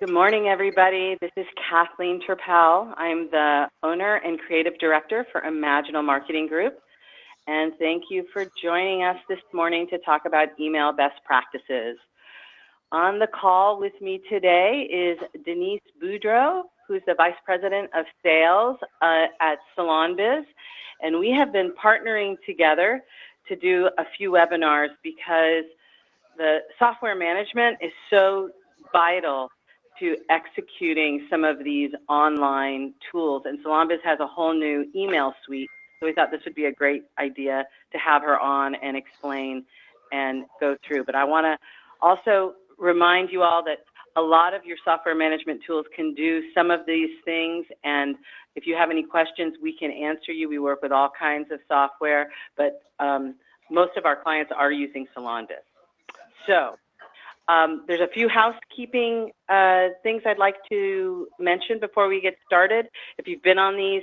Good morning, everybody. This is Kathleen Turpel. I'm the owner and creative director for Imaginal Marketing Group. And thank you for joining us this morning to talk about email best practices. On the call with me today is Denise Boudreau, who's the Vice President of Sales at SalonBiz. And we have been partnering together to do a few webinars because the software management is so vital to executing some of these online tools. And SalonBiz has a whole new email suite. So we thought this would be a great idea to have her on and explain and go through. But I want to also remind you all that a lot of your software management tools can do some of these things. And if you have any questions, we can answer you. We work with all kinds of software, but most of our clients are using SalonBiz. So there's a few housekeeping things I'd like to mention before we get started. If you've been on these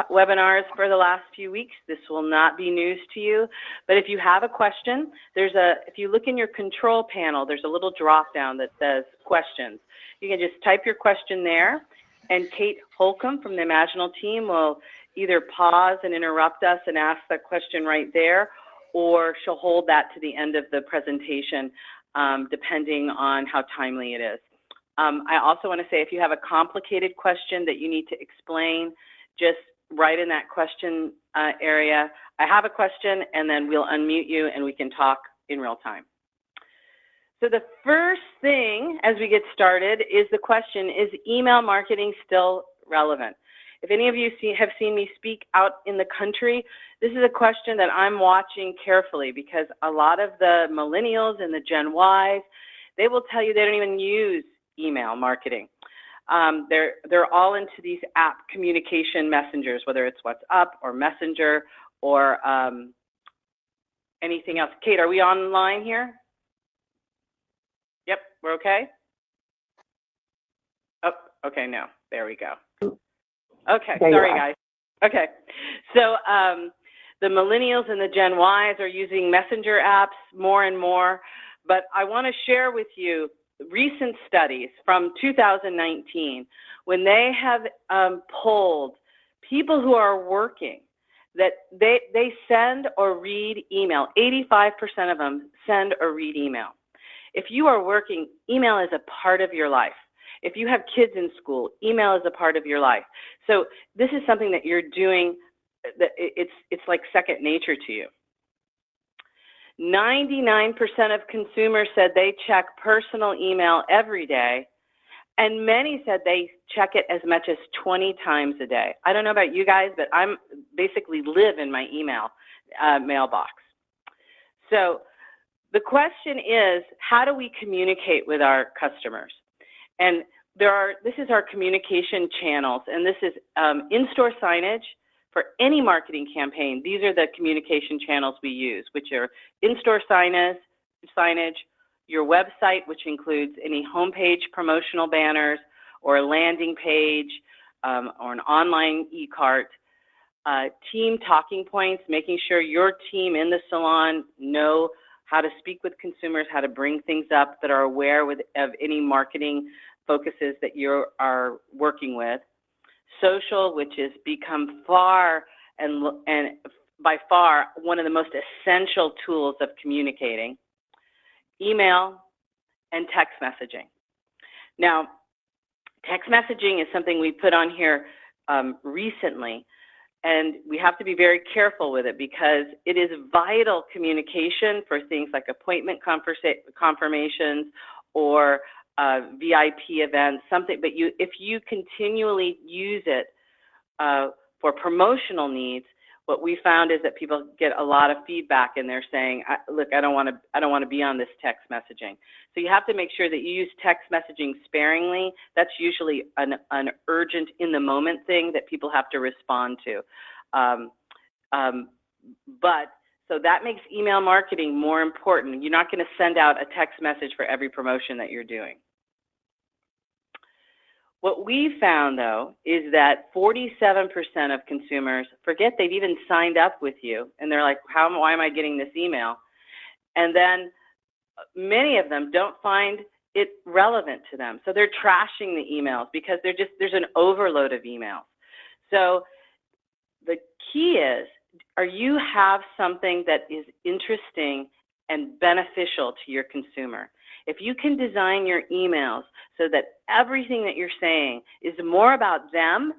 webinars for the last few weeks, this will not be news to you. But if you have a question, if you look in your control panel, there's a little drop down that says questions. You can just type your question there, and Kate Holcomb from the Imaginal team will either pause and interrupt us and ask that question right there, or she'll hold that to the end of the presentation, depending on how timely it is. I also want to say if you have a complicated question that you need to explain, just write in that question area, I have a question, and then we'll unmute you and we can talk in real time. So the first thing as we get started is the question, is email marketing still relevant? If any of you have seen me speak out in the country, this is a question that I'm watching carefully because a lot of the millennials and the Gen Ys, they will tell you they don't even use email marketing. They're all into these app communication messengers, whether it's WhatsApp or Messenger or anything else. Kate, are we online here? Yep, we're okay? Oh, okay, no, there we go. Okay, sorry guys. Okay, so the millennials and the Gen Ys are using messenger apps more and more, but I want to share with you recent studies from 2019 when they have polled people who are working that they send or read email. 85% of them send or read email. If you are working, email is a part of your life. If you have kids in school, email is a part of your life. So this is something that you're doing, that it's like second nature to you. 99% of consumers said they check personal email every day, and many said they check it as much as 20 times a day. I don't know about you guys, but I'm basically live in my email mailbox. So the question is, how do we communicate with our customers? And this is our communication channels, and this is in-store signage for any marketing campaign. These are the communication channels we use, which are in-store signage, your website, which includes any homepage promotional banners or a landing page or an online e-cart, team talking points, making sure your team in the salon know how to speak with consumers, how to bring things up that are aware of any marketing focuses that you are working with. Social, which has become far and by far one of the most essential tools of communicating. Email and text messaging. Now, text messaging is something we put on here recently, and we have to be very careful with it because it is vital communication for things like appointment confirmations or VIP events, something. But if you continually use it for promotional needs, what we found is that people get a lot of feedback, and they're saying, "Look, I don't want to be on this text messaging." So you have to make sure that you use text messaging sparingly. That's usually an urgent, in the moment thing that people have to respond to. So that makes email marketing more important. You're not going to send out a text message for every promotion that you're doing. What we found, though, is that 47% of consumers forget they've even signed up with you, and they're like, why am I getting this email? And then many of them don't find it relevant to them. So they're trashing the emails because there's an overload of emails. So the key is, you have something that is interesting and beneficial to your consumer. If you can design your emails so that everything that you're saying is more about them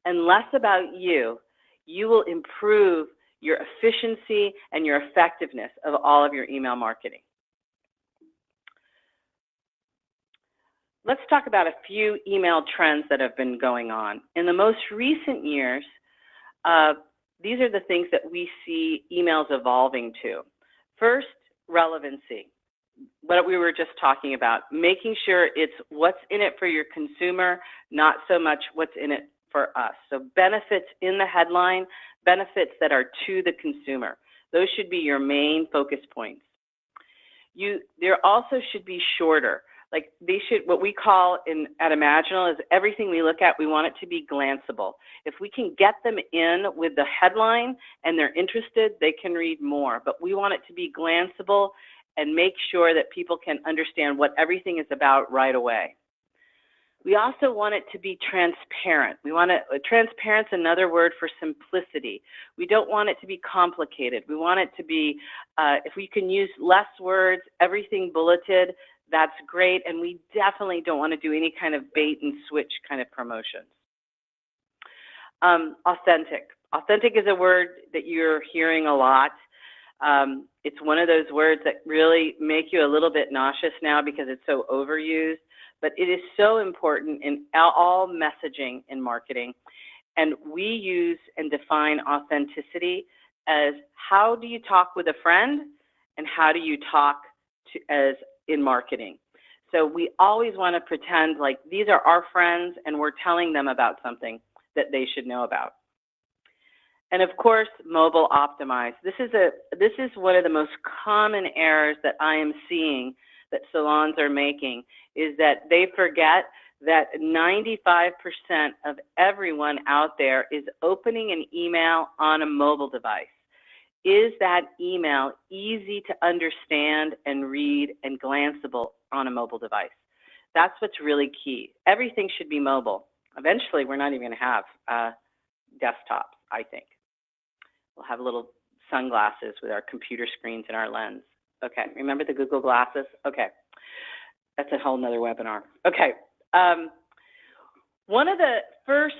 and less about you, you will improve your efficiency and your effectiveness of all of your email marketing. Let's talk about a few email trends that have been going on. In the most recent years, these are the things that we see emails evolving to. First, relevancy. What we were just talking about, making sure it's what's in it for your consumer, not so much what's in it for us. So benefits in the headline, benefits that are to the consumer. Those should be your main focus points. There also should be shorter. Like what we call at Imaginal is everything we look at, we want it to be glanceable. If we can get them in with the headline and they're interested, they can read more. But we want it to be glanceable and make sure that people can understand what everything is about right away. We also want it to be transparent. Transparent's another word for simplicity. We don't want it to be complicated. We want it to be, if we can use less words, everything bulleted, that's great, and we definitely don't want to do any kind of bait and switch kind of promotions. Authentic. Authentic is a word that you're hearing a lot. It's one of those words that really make you a little bit nauseous now because it's so overused, but it is so important in all messaging in marketing. And we use and define authenticity as how do you talk with a friend and how do you talk as in marketing. So we always want to pretend like these are our friends and we're telling them about something that they should know about. And of course, mobile optimized. This is one of the most common errors that I am seeing that salons are making, is that they forget that 95% of everyone out there is opening an email on a mobile device. Is that email easy to understand and read and glanceable on a mobile device? That's what's really key. Everything should be mobile. Eventually, we're not even going to have desktops, I think. We'll have little sunglasses with our computer screens and our lens. Okay, remember the Google glasses? Okay, that's a whole nother webinar. Okay, one of the first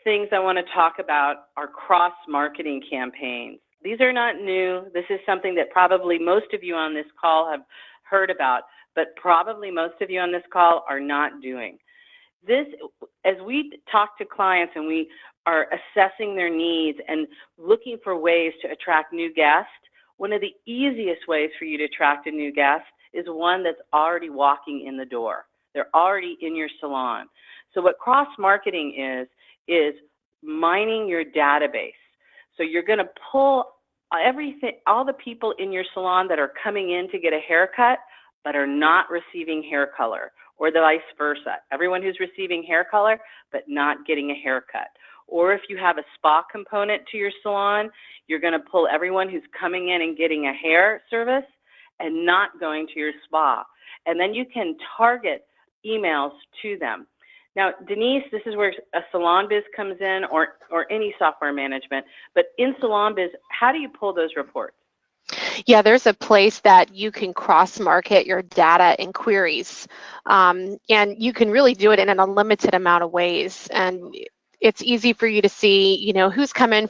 things I want to talk about are cross-marketing campaigns. These are not new. This is something that probably most of you on this call have heard about, but probably most of you on this call are not doing. This, as we talk to clients and we are assessing their needs and looking for ways to attract new guests, one of the easiest ways for you to attract a new guest is one that's already walking in the door. They're already in your salon. So what cross-marketing is mining your database. So you're going to pull all the people in your salon that are coming in to get a haircut but are not receiving hair color, or the vice versa. Everyone who's receiving hair color but not getting a haircut. Or if you have a spa component to your salon, you're going to pull everyone who's coming in and getting a hair service and not going to your spa. And then you can target emails to them. Now, Denise, this is where a SalonBiz comes in, or any software management. But in SalonBiz, how do you pull those reports? Yeah, there's a place that you can cross-market your data and queries. And you can really do it in an unlimited amount of ways. And it's easy for you to see, you know, who's come in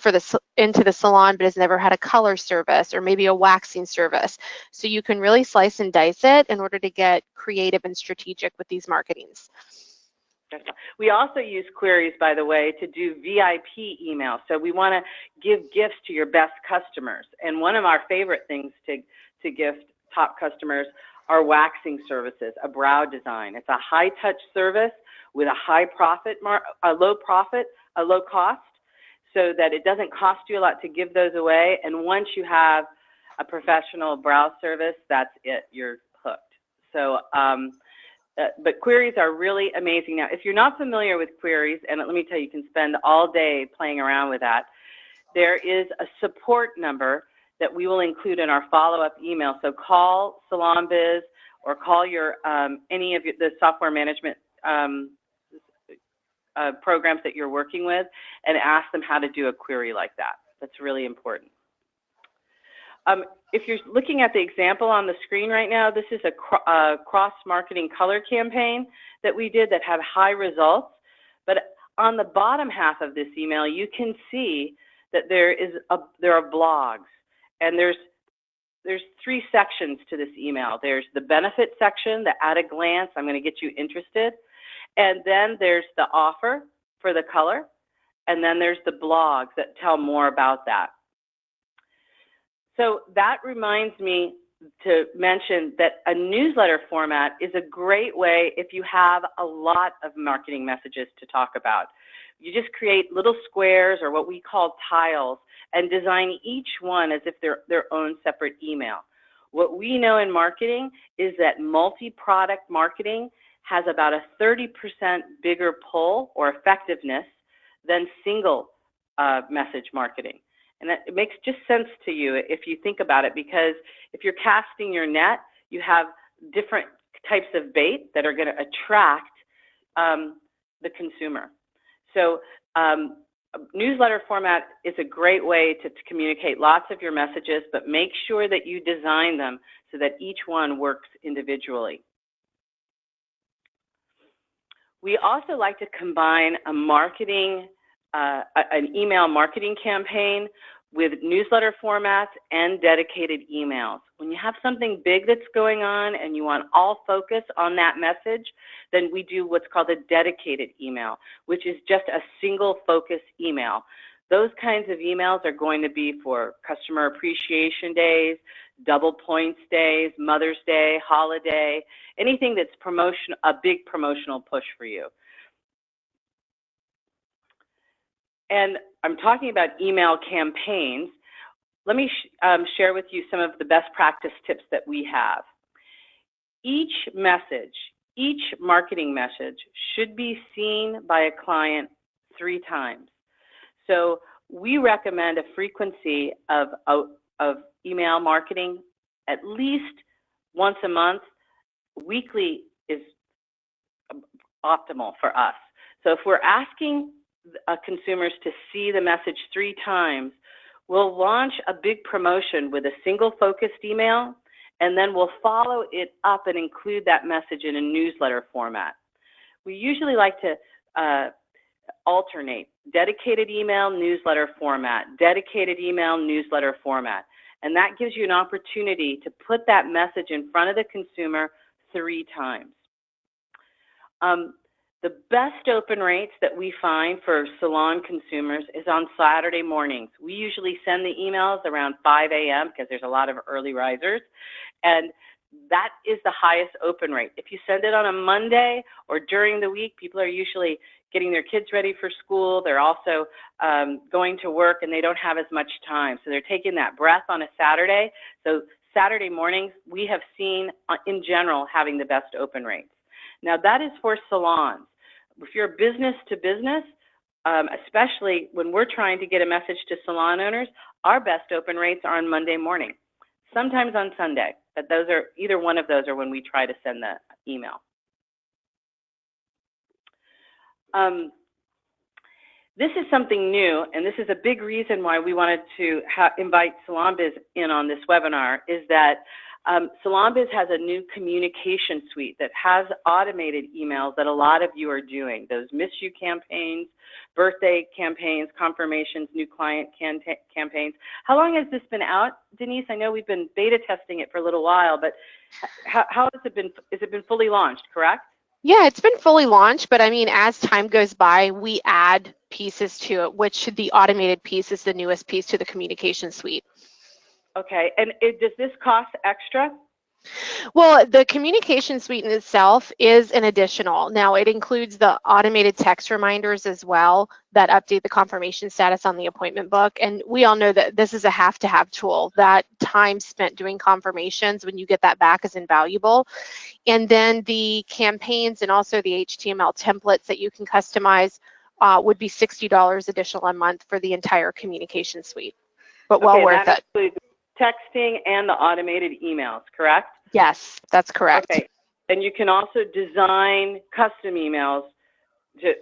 into the salon but has never had a color service or maybe a waxing service. So you can really slice and dice it in order to get creative and strategic with these marketings. We also use queries, by the way, to do VIP emails. So we want to give gifts to your best customers. And one of our favorite things to gift top customers are waxing services, a brow design. It's a high-touch service with a a low cost, so that it doesn't cost you a lot to give those away. And once you have a professional brow service, that's it. You're hooked. So, but queries are really amazing. Now, if you're not familiar with queries, and let me tell you, you can spend all day playing around with that, there is a support number that we will include in our follow-up email. So call SalonBiz or call your any of the software management programs that you're working with and ask them how to do a query like that. That's really important. If you're looking at the example on the screen right now, this is a cross-marketing color campaign that we did that had high results. But on the bottom half of this email, you can see that there are blogs, and there's 3 sections to this email. There's the benefit section, the at a glance, I'm going to get you interested, and then there's the offer for the color, and then there's the blogs that tell more about that. So that reminds me to mention that a newsletter format is a great way if you have a lot of marketing messages to talk about. You just create little squares, or what we call tiles, and design each one as if they're their own separate email. What we know in marketing is that multi-product marketing has about a 30% bigger pull or effectiveness than single message marketing. And that, it makes just sense to you if you think about it, because if you're casting your net, you have different types of bait that are going to attract the consumer. So newsletter format is a great way to communicate lots of your messages, but make sure that you design them so that each one works individually. We also like to combine a marketing, an email marketing campaign with newsletter formats and dedicated emails. When you have something big that's going on and you want all focus on that message, then we do what's called a dedicated email, which is just a single focus email. Those kinds of emails are going to be for customer appreciation days, double points days, Mother's Day, holiday, anything that's a big promotional push for you. And I'm talking about email campaigns. Let me share with you some of the best practice tips that we have. Each message, each marketing message should be seen by a client 3 times. So we recommend a frequency of email marketing at least once a month. Weekly is optimal for us. So if we're asking consumers to see the message 3 times, we'll launch a big promotion with a single focused email, and then we'll follow it up and include that message in a newsletter format. We usually like to alternate dedicated email, newsletter format, dedicated email, newsletter format. And that gives you an opportunity to put that message in front of the consumer 3 times. The best open rates that we find for salon consumers is on Saturday mornings. We usually send the emails around 5 a.m. because there's a lot of early risers, and that is the highest open rate. If you send it on a Monday or during the week, people are usually getting their kids ready for school. They're also going to work, and they don't have as much time. So they're taking that breath on a Saturday. So Saturday mornings, we have seen, in general, having the best open rates. Now, that is for salons. If you're business to business, especially when we're trying to get a message to salon owners, our best open rates are on Monday morning, sometimes on Sunday. But those are, either one of those are when we try to send the email. This is something new, and this is a big reason why we wanted to invite SalonBiz in on this webinar, is that SalonBiz has a new communication suite that has automated emails that a lot of you are doing. Those miss you campaigns, birthday campaigns, confirmations, new client campaigns. How long has this been out, Denise? I know we've been beta testing it for a little while, but how has it been? Has it been fully launched, correct? Yeah, it's been fully launched, but I mean, as time goes by, we add pieces to it, which the automated piece is the newest piece to the communication suite. Okay, and does this cost extra? Well, the communication suite in itself is an additional. Now, it includes the automated text reminders as well that update the confirmation status on the appointment book. And we all know that this is a have-to-have tool. That time spent doing confirmations, when you get that back, is invaluable. And then the campaigns and also the HTML templates that you can customize would be $60 additional a month for the entire communication suite, but well worth it. That includes texting and the automated emails, correct? Yes, that's correct. Okay. And you can also design custom emails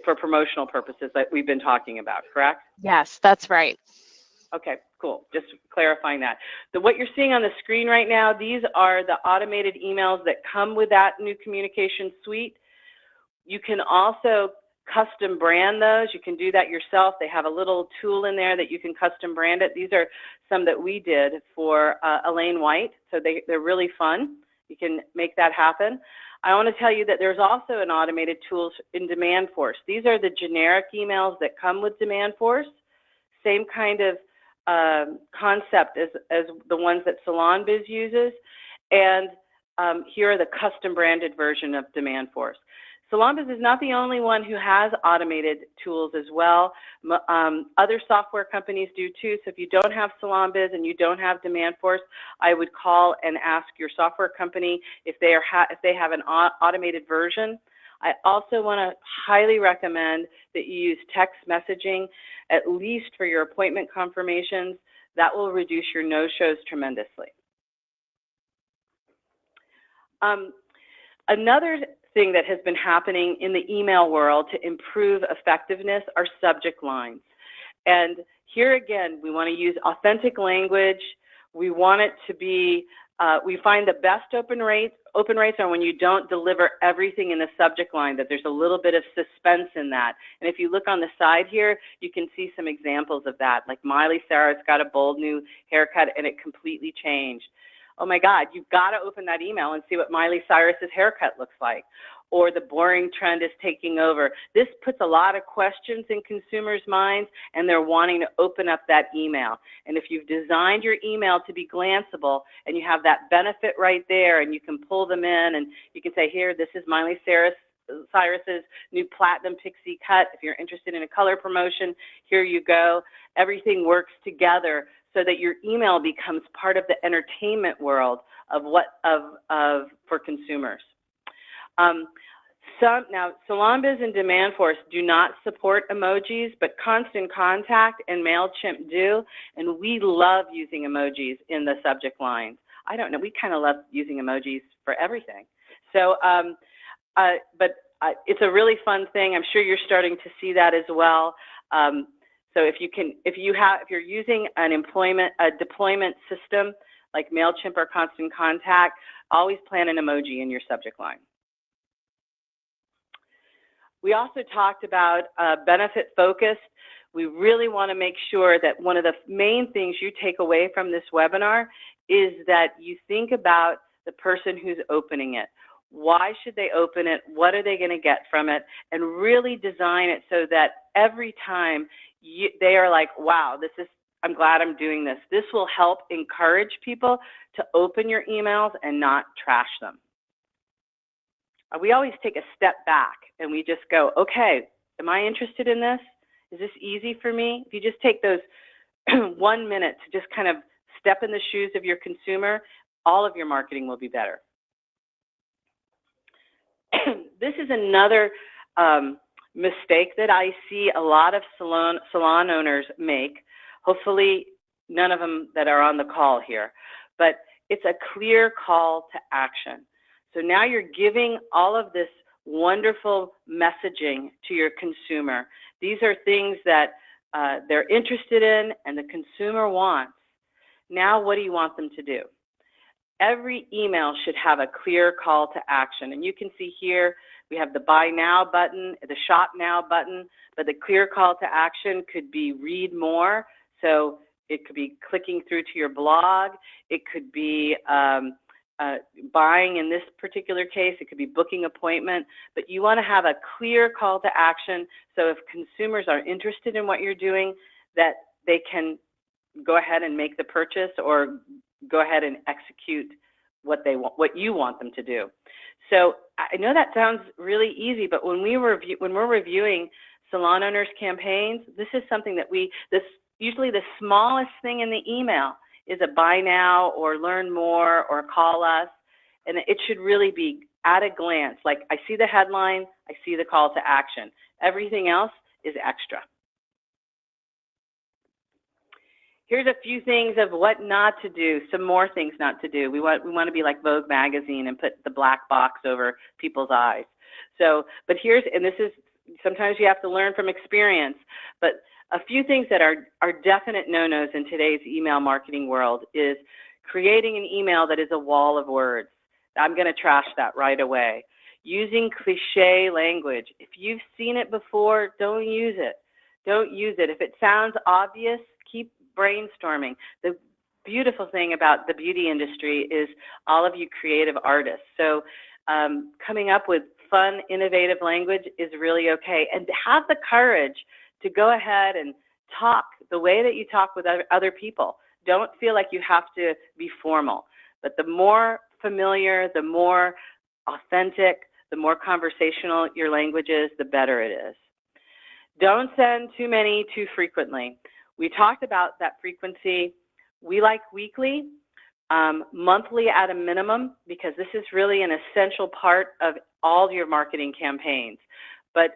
for promotional purposes that we've been talking about, correct? Yes, that's right. Okay, cool. Just clarifying that. What you're seeing on the screen right now, these are the automated emails that come with that new communication suite. You can also custom brand those. You can do that yourself. They have a little tool in there that you can custom brand it. These are some that we did for Elaine White, so they're really fun. You can make that happen. I want to tell you that there's also an automated tool in DemandForce. These are the generic emails that come with DemandForce. Same kind of concept as the ones that SalonBiz uses. And here are the custom branded version of DemandForce. SalonBiz is not the only one who has automated tools as well. Other software companies do too. So if you don't have SalonBiz and you don't have DemandForce, I would call and ask your software company if they have an automated version. I also want to highly recommend that you use text messaging, at least for your appointment confirmations. That will reduce your no-shows tremendously. Another thing that has been happening in the email world to improve effectiveness are subject lines. And here again, we want to use authentic language. We want it to be, we find the best open rates are when you don't deliver everything in the subject line, that there's a little bit of suspense in that. And if you look on the side here, you can see some examples of that, like Miley Cyrus got a bold new haircut and it completely changed. Oh my God, you've got to open that email and see what Miley Cyrus's haircut looks like. Or the boring trend is taking over. This puts a lot of questions in consumers' minds, and they're wanting to open up that email. And if you've designed your email to be glanceable, and you have that benefit right there, and you can pull them in, and you can say, here, this is Miley Cyrus's new platinum pixie cut. If you're interested in a color promotion, here you go. Everything works together so that your email becomes part of the entertainment world of for consumers. Now, SalonBiz and DemandForce do not support emojis, but Constant Contact and MailChimp do, and we love using emojis in the subject lines. I don't know, we kind of love using emojis for everything. So, it's a really fun thing. I'm sure you're starting to see that as well. So if you're using a deployment system like MailChimp or Constant Contact, always plan an emoji in your subject line. We also talked about Benefitfocus. We really want to make sure that one of the main things you take away from this webinar is that you think about the person who's opening it. Why should they open it? What are they going to get from it? And really design it so that every time they are like, wow, I'm glad I'm doing this. This will help encourage people to open your emails and not trash them. We always take a step back and we just go, okay, am I interested in this? Is this easy for me? If you just take those 1 minute to just kind of step in the shoes of your consumer, all of your marketing will be better. This is another mistake that I see a lot of salon owners make. Hopefully none of them that are on the call here, but it's a clear call to action. So now you're giving all of this wonderful messaging to your consumer. These are things that they're interested in and the consumer wants. Now what do you want them to do? Every email should have a clear call to action. And you can see here we have the Buy Now button, the Shop Now button, but the clear call to action could be read more. So it could be clicking through to your blog. It could be buying in this particular case. It could be booking appointment. But you want to have a clear call to action so if consumers are interested in what you're doing, that they can go ahead and make the purchase or go ahead and execute what you want them to do. So I know that sounds really easy, but when we're reviewing salon owners' campaigns, this is something that usually the smallest thing in the email is a buy now or learn more or call us, and it should really be at a glance. Like I see the headline, I see the call to action. Everything else is extra. Here's a few things of what not to do, some more things not to do. We want to be like Vogue magazine and put the black box over people's eyes. So, but here's, and this is, sometimes you have to learn from experience, but a few things that are definite no-nos in today's email marketing world is creating an email that is a wall of words. I'm going to trash that right away. Using cliche language. If you've seen it before, don't use it. Don't use it. If it sounds obvious, keep brainstorming. The beautiful thing about the beauty industry is all of you creative artists. So coming up with fun, innovative language is really okay. And have the courage to go ahead and talk the way that you talk with other people. Don't feel like you have to be formal. But the more familiar, the more authentic, the more conversational your language is, the better it is. Don't send too many too frequently. We talked about that frequency. We like weekly, monthly at a minimum, because this is really an essential part of all your marketing campaigns. But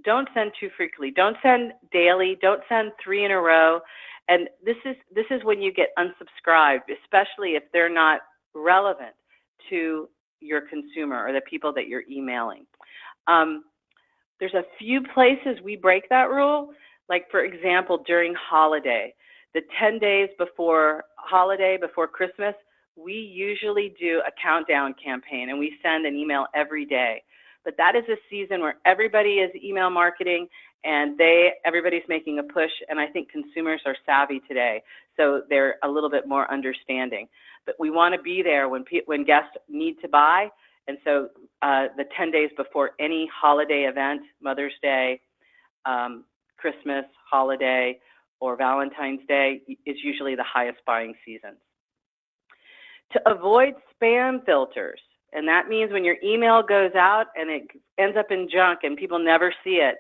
don't send too frequently. Don't send daily. Don't send 3 in a row. And this is when you get unsubscribed, especially if they're not relevant to your consumer or the people that you're emailing. There's a few places we break that rule, like for example, during holiday, the 10 days before holiday, before Christmas, we usually do a countdown campaign and we send an email every day. But that is a season where everybody is email marketing and everybody's making a push, and I think consumers are savvy today, so they're a little bit more understanding. But we want to be there when guests need to buy, and so the 10 days before any holiday event, Mother's Day, Christmas, holiday, or Valentine's Day is usually the highest buying seasons. To avoid spam filters, and that means when your email goes out and it ends up in junk and people never see it,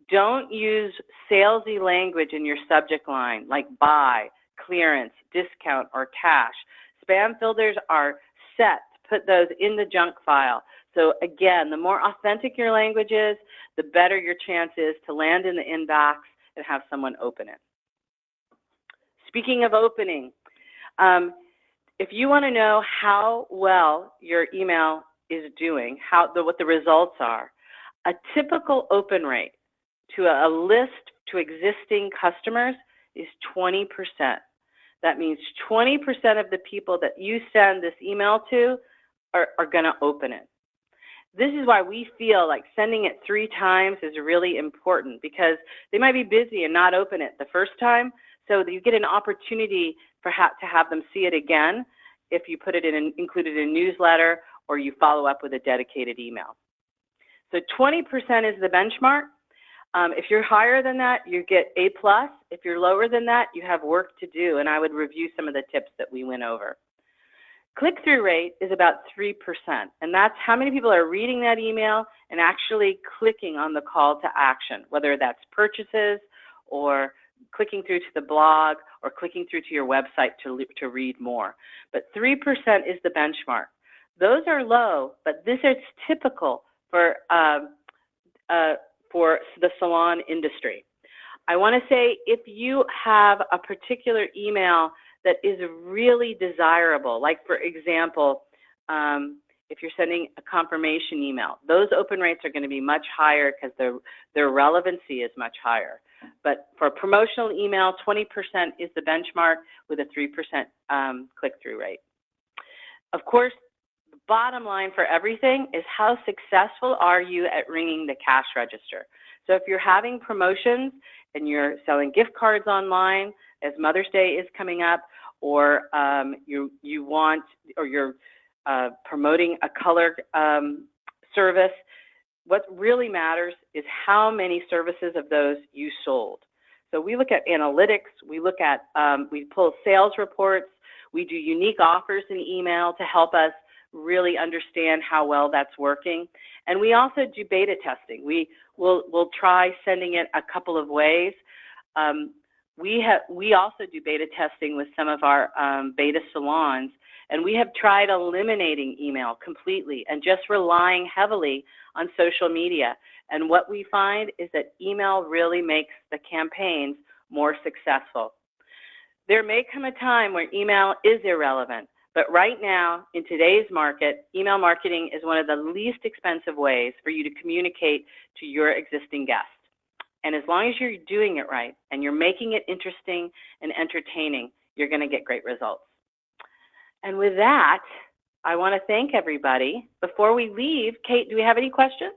don't use salesy language in your subject line like buy, clearance, discount, or cash. Spam filters are set to put those in the junk file. So again, the more authentic your language is, the better your chance is to land in the inbox and have someone open it. Speaking of opening, if you want to know how well your email is doing, what the results are, a typical open rate to a list to existing customers is 20%. That means 20% of the people that you send this email to are going to open it. This is why we feel like sending it 3 times is really important, because they might be busy and not open it the first time, so that you get an opportunity perhaps to have them see it again if you put it in, included in a newsletter, or you follow up with a dedicated email. So 20% is the benchmark. If you're higher than that, you get A+. If you're lower than that, you have work to do, and I would review some of the tips that we went over. Click-through rate is about 3%, and that's how many people are reading that email and actually clicking on the call to action, whether that's purchases or clicking through to the blog or clicking through to your website to read more. But 3% is the benchmark. Those are low, but this is typical for the salon industry. I want to say, if you have a particular email that is really desirable, like for example, if you're sending a confirmation email, those open rates are going to be much higher because their relevancy is much higher. But for a promotional email, 20% is the benchmark with a 3% click-through rate. Of course, the bottom line for everything is how successful are you at ringing the cash register. So if you're having promotions and you're selling gift cards online as Mother's Day is coming up, or you're promoting a color service, what really matters is how many services of those you sold. So we look at analytics, we pull sales reports, we do unique offers in email to help us really understand how well that's working. And we also do beta testing. We'll try sending it a couple of ways. We also do beta testing with some of our beta salons, and we have tried eliminating email completely and just relying heavily on social media. And what we find is that email really makes the campaigns more successful. There may come a time where email is irrelevant, but right now, in today's market, email marketing is one of the least expensive ways for you to communicate to your existing guests. And as long as you're doing it right and you're making it interesting and entertaining, you're going to get great results. And with that, I want to thank everybody. Before we leave, Kate, do we have any questions?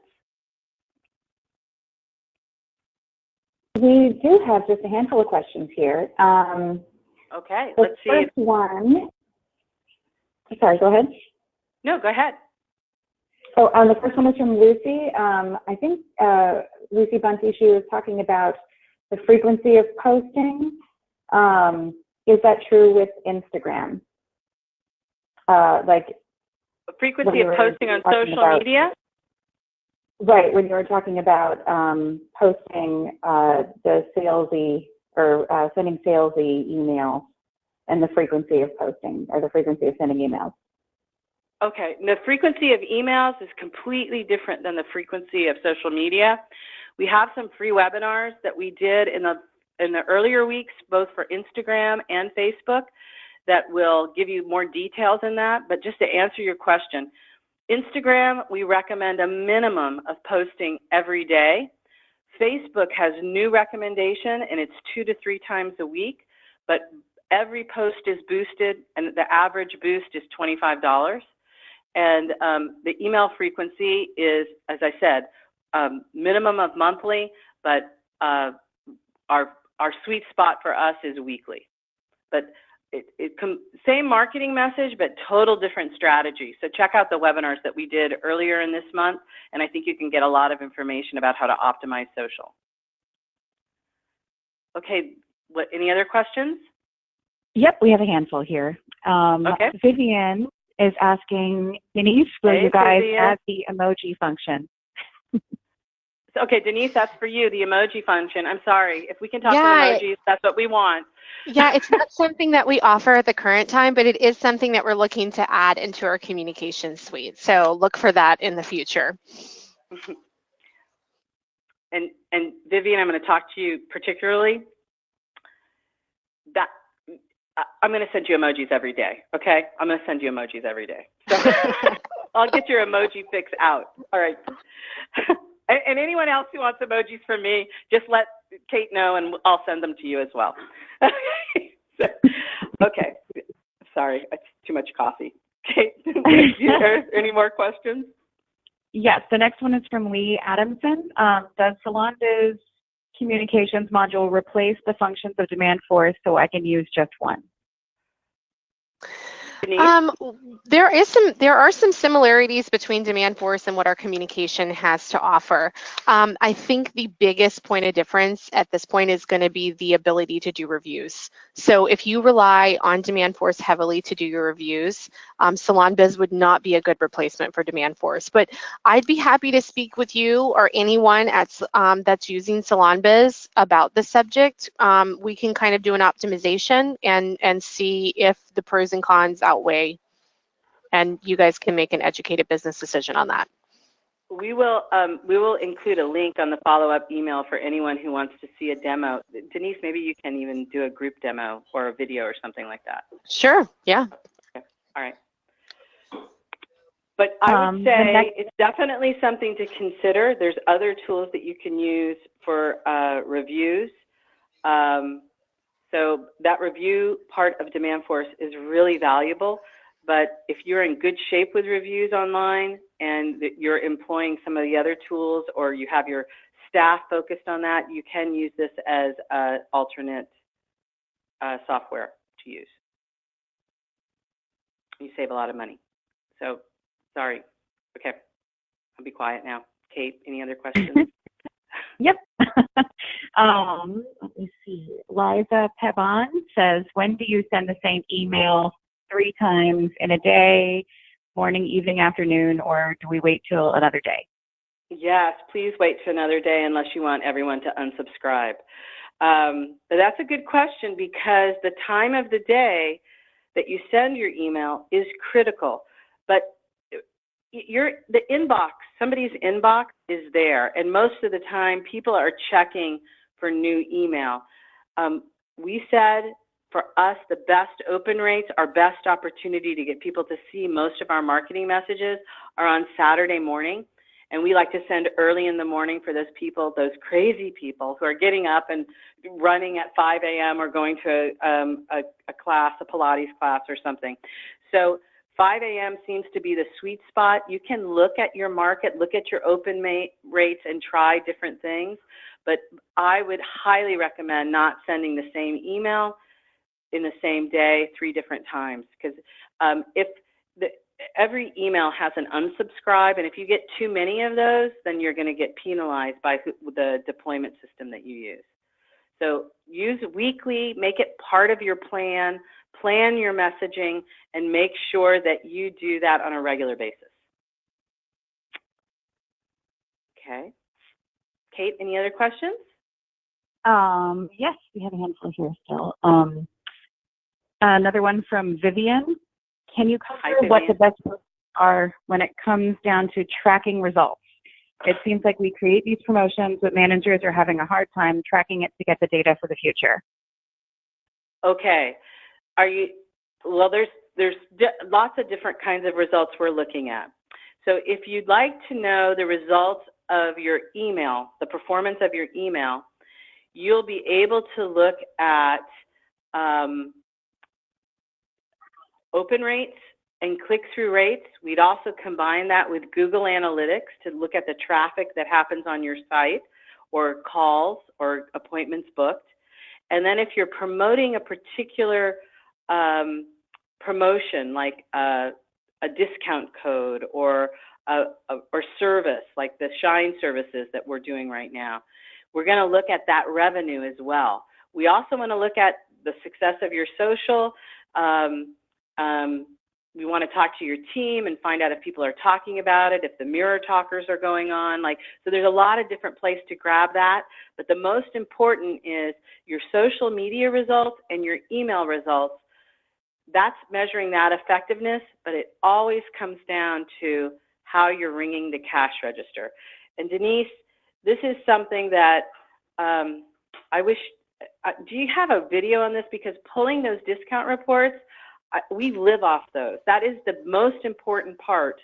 We do have just a handful of questions here. Okay, let's see. The first one, sorry, go ahead. No, go ahead. Oh, the first one is from Lucy. I think Lucy Bunty, she was talking about the frequency of posting. Is that true with Instagram? Like frequency of posting on social media? Right, when you were talking about posting the salesy or sending salesy emails and the frequency of posting or the frequency of sending emails. Okay, the frequency of emails is completely different than the frequency of social media. We have some free webinars that we did in the earlier weeks, both for Instagram and Facebook, that will give you more details in that. But just to answer your question, Instagram, we recommend a minimum of posting every day. Facebook has new recommendation, and it's 2 to 3 times a week, but every post is boosted, and the average boost is $25. And the email frequency is, as I said, minimum of monthly, but our sweet spot for us is weekly. But same marketing message, but total different strategy. So check out the webinars that we did earlier in this month, and I think you can get a lot of information about how to optimize social. Okay, any other questions? Yep, we have a handful here. Okay. Vivian is asking, Denise, will you guys add the emoji function? Okay, Denise, that's for you, the emoji function. I'm sorry. If we can talk in emojis, that's what we want. Yeah, it's not something that we offer at the current time, but it is something that we're looking to add into our communication suite. So look for that in the future. And Vivian, I'm going to talk to you particularly. I'm going to send you emojis every day, okay? I'm going to send you emojis every day. So I'll get your emoji fix out. All right. And anyone else who wants emojis from me, just let Kate know, and I'll send them to you as well. So, okay. Sorry, it's too much coffee. Kate, any more questions? Yes, the next one is from Lee Adamson. Does SalonBiz communications module replace the functions of Demandforce so I can use just one? There are some similarities between Demandforce and what our communication has to offer. I think the biggest point of difference at this point is going to be the ability to do reviews. So if you rely on Demandforce heavily to do your reviews, SalonBiz would not be a good replacement for Demandforce. But I'd be happy to speak with you or anyone that's using SalonBiz about the subject. We can kind of do an optimization and see if the pros and cons outweigh, and you guys can make an educated business decision on that. We will include a link on the follow-up email for anyone who wants to see a demo. Denise, maybe you can even do a group demo or a video or something like that. Sure, yeah. Okay. All right. But I would say it's definitely something to consider. There's other tools that you can use for reviews. So that review part of Demandforce is really valuable. But if you're in good shape with reviews online and you're employing some of the other tools, or you have your staff focused on that, you can use this as an alternate software to use. You save a lot of money. So, sorry. Okay, I'll be quiet now. Kate, any other questions? Yep. Let me see. Liza Pebon says, when do you send the same email 3 times in a day, morning, evening, afternoon, or do we wait till another day? Yes, please wait till another day unless you want everyone to unsubscribe. But that's a good question, because the time of the day that you send your email is critical. But the inbox, somebody's inbox is there, and most of the time people are checking for new email. We said for us, the best open rates, our best opportunity to get people to see most of our marketing messages are on Saturday morning. And we like to send early in the morning for those people, those crazy people who are getting up and running at 5 a.m. or going to a class, a Pilates class or something. So 5 a.m. seems to be the sweet spot. You can look at your market, look at your open rates and try different things. But I would highly recommend not sending the same email in the same day 3 different times, because every email has an unsubscribe, and if you get too many of those, then you're going to get penalized by the deployment system that you use. So use weekly, make it part of your plan, plan your messaging, and make sure that you do that on a regular basis. Okay. Kate, any other questions? Yes, we have a handful here still. Another one from Vivian. Can you cover what the best posts are when it comes down to tracking results? It seems like we create these promotions, but managers are having a hard time tracking it to get the data for the future. Okay. Well, there's lots of different kinds of results we're looking at. So if you'd like to know the results of your email, the performance of your email, you'll be able to look at open rates and click-through rates. We'd also combine that with Google Analytics to look at the traffic that happens on your site, or calls or appointments booked. And then if you're promoting a particular promotion, like a discount code or service, like the Shine services that we're doing right now, we're going to look at that revenue as well. We also want to look at the success of your social. We want to talk to your team and find out if people are talking about it, if the mirror talkers are going on. So there's a lot of different places to grab that, but the most important is your social media results and your email results. That's measuring that effectiveness, but it always comes down to how you're ringing the cash register. And Denise, this is something that I wish, do you have a video on this? Because pulling those discount reports, we live off those. That is the most important part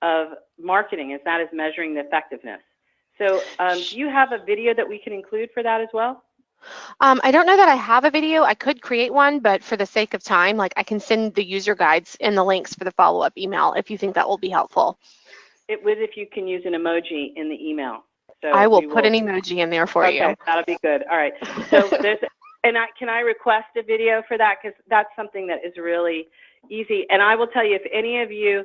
of marketing, that is measuring the effectiveness. So do you have a video that we can include for that as well? I don't know that I have a video. I could create one, but for the sake of time, I can send the user guides and the links for the follow-up email if you think that will be helpful. If you can use an emoji in the email. So I will put an emoji in there for you. Okay, that'll be good. All right. So can I request a video for that? Because that's something that is really easy. And I will tell you, if any of you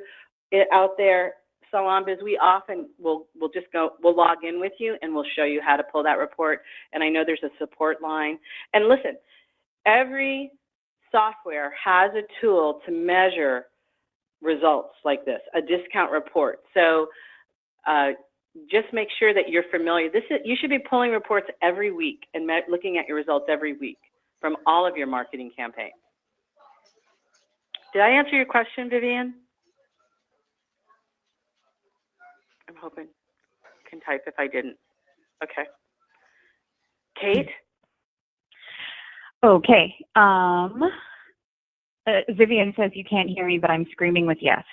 out there, SalonBiz, we often we'll log in with you and we'll show you how to pull that report. And I know there's a support line. And listen, every software has a tool to measure results like this, a discount report. So just make sure that you're familiar. You should be pulling reports every week and looking at your results every week from all of your marketing campaigns. Did I answer your question, Vivian? I'm hoping you can type if I didn't. Okay. Kate? Okay. Vivian says you can't hear me, but I'm screaming with yes.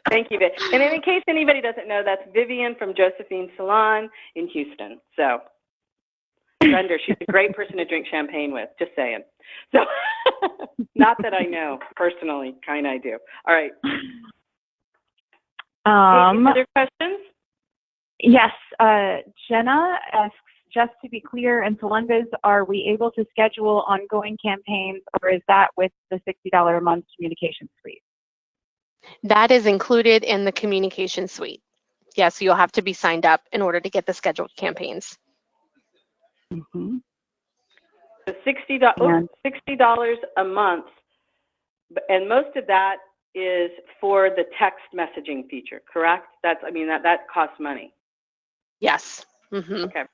Thank you, Viv. And in case anybody doesn't know, that's Vivian from Josephine's Salon in Houston. So, Brenda, she's a great person to drink champagne with, just saying. So, not that I know personally, kind of I do. All right. Other questions? Yes. Jenna asks, just to be clear, in SalonBiz, are we able to schedule ongoing campaigns, or is that with the $60 a month communication suite? That is included in the communication suite. Yes, you'll have to be signed up in order to get the scheduled campaigns. Mm-hmm. So $60 a month, and most of that is for the text messaging feature, correct? That costs money. Yes. Mm-hmm. Okay.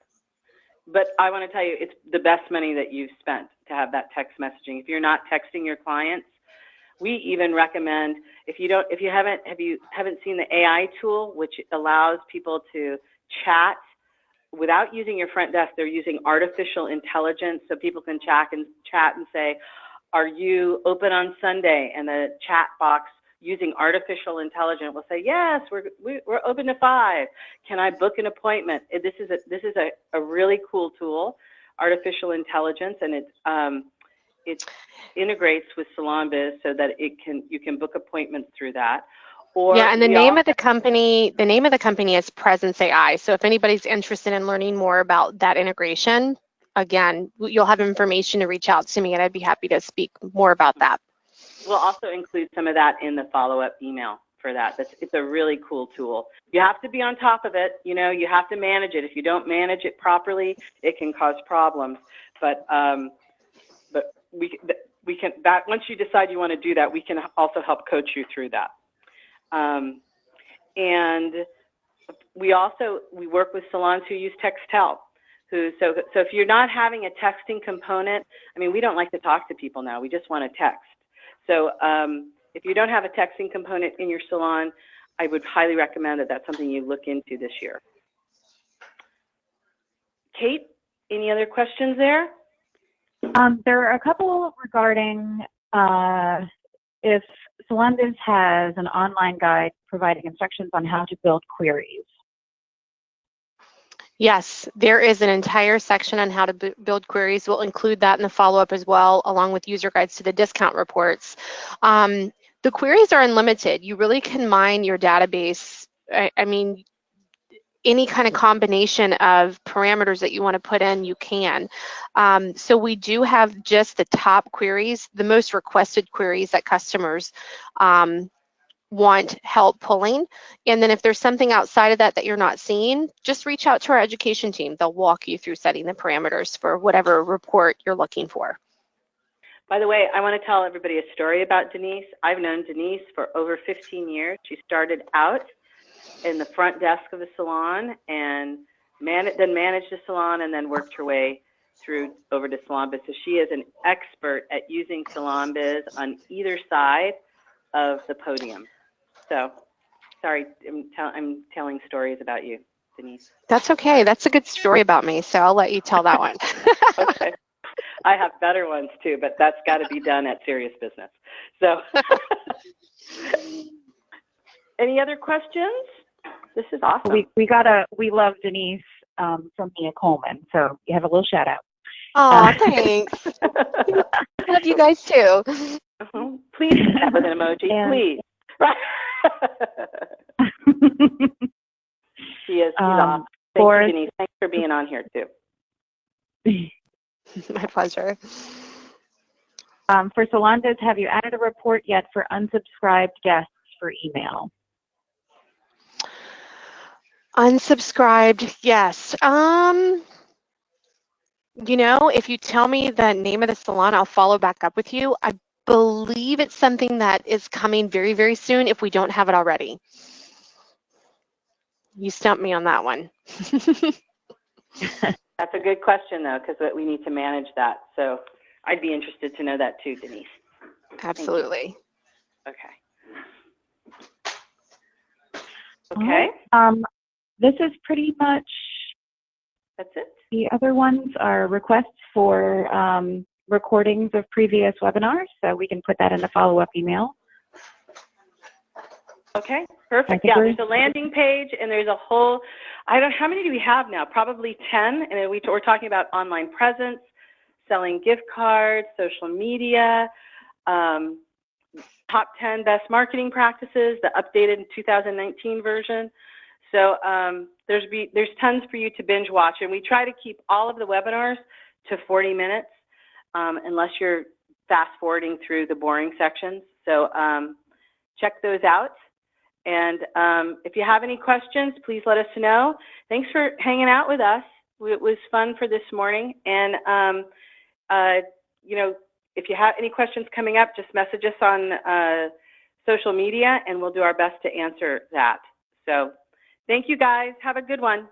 But I want to tell you, it's the best money that you've spent to have that text messaging. If you're not texting your clients, we even recommend, if you haven't seen the AI tool, which allows people to chat without using your front desk, they're using artificial intelligence, so people can chat and say, are you open on Sunday? And the chat box using artificial intelligence will say, yes, we're open to 5. Can I book an appointment? This is a really cool tool, artificial intelligence, and it integrates with SalonBiz so that you can book appointments through that. Or yeah, and the name of the company is Presence AI. So if anybody's interested in learning more about that integration, again, you'll have information to reach out to me, and I'd be happy to speak more about that. We'll also include some of that in the follow-up email for that. It's a really cool tool. You have to be on top of it. You know, you have to manage it. If you don't manage it properly, it can cause problems. But we can once you decide you want to do that, we can also help coach you through that. And we work with salons who use Textel. So if you're not having a texting component, I mean, we don't like to talk to people now. We just want to text. So if you don't have a texting component in your salon, I would highly recommend that that's something you look into this year. Kate, any other questions there? There are a couple regarding if SalonBiz has an online guide providing instructions on how to build queries. Yes, there is an entire section on how to build queries. We'll include that in the follow-up as well, along with user guides to the discount reports. The queries are unlimited. You really can mine your database. I mean, any kind of combination of parameters that you want to put in, you can. So we do have just the top queries, the most requested queries that customers want help pulling. And then if there's something outside of that that you're not seeing, just reach out to our education team. They'll walk you through setting the parameters for whatever report you're looking for. By the way, I want to tell everybody a story about Denise. I've known Denise for over 15 years. She started out in the front desk of the salon and then managed the salon and then worked her way through over to SalonBiz. So she is an expert at using SalonBiz on either side of the podium. So, sorry, I'm telling stories about you, Denise. That's okay. That's a good story about me, so I'll let you tell that one. Okay. I have better ones too, but that's got to be done at Serious Business. So, any other questions? This is awesome. We love Denise from Mia Coleman, so you have a little shout out. Oh, thanks. Love you guys too. Please do that with an emoji, please. Right. She is. She's awesome. Thank you, Denise. Thanks for being on here too. My pleasure. For SalonBiz, have you added a report yet for unsubscribed guests for email? Unsubscribed, yes. You know, if you tell me the name of the salon, I'll follow back up with you. I believe it's something that is coming very, very soon if we don't have it already. You stumped me on that one. That's a good question, though, because we need to manage that. So I'd be interested to know that too, Denise. Absolutely. Okay. Okay. This is pretty much. That's it. The other ones are requests for recordings of previous webinars, so we can put that in the follow-up email. Okay, perfect. Yeah, there's a landing page, and there's a whole, how many do we have now? Probably 10, and we're talking about online presence, selling gift cards, social media, top 10 best marketing practices, the updated 2019 version. So there's tons for you to binge watch, and we try to keep all of the webinars to 40 minutes, unless you're fast forwarding through the boring sections. So check those out. And if you have any questions, please let us know. Thanks for hanging out with us. It was fun for this morning. And, you know, if you have any questions coming up, just message us on social media, and we'll do our best to answer that. So thank you, guys. Have a good one.